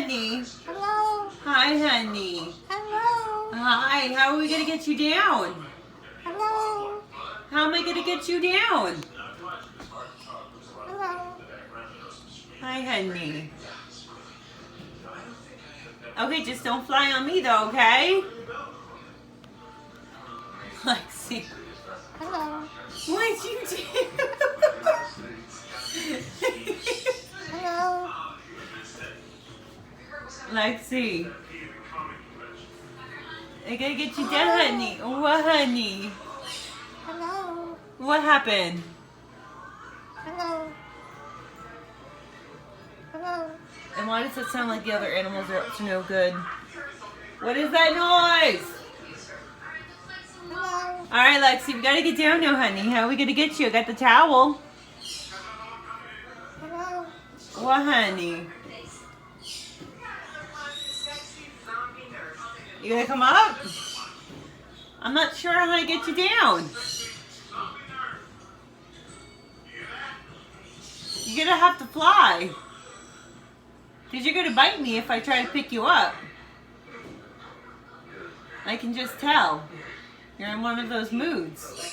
honey. Hello. Hi, honey. Hello. Hi. How are we gonna get you down? Hello. How am I gonna get you down? Hello. Hi, honey. Okay, just don't fly on me though, okay? Lexi. Hello. What'd you do? Hello. Lexi. I gotta get you down, honey. What, honey? Hello. What happened? Hello. Hello. And why does it sound like the other animals are up to no good? What is that noise? Hello. Alright, Lexi, we gotta get down now, honey. How are we gonna get you? I got the towel. Hello. What, honey? You gonna come up? I'm not sure how to get you down. You're gonna have to fly. Because you're gonna bite me if I try to pick you up. I can just tell. You're in one of those moods.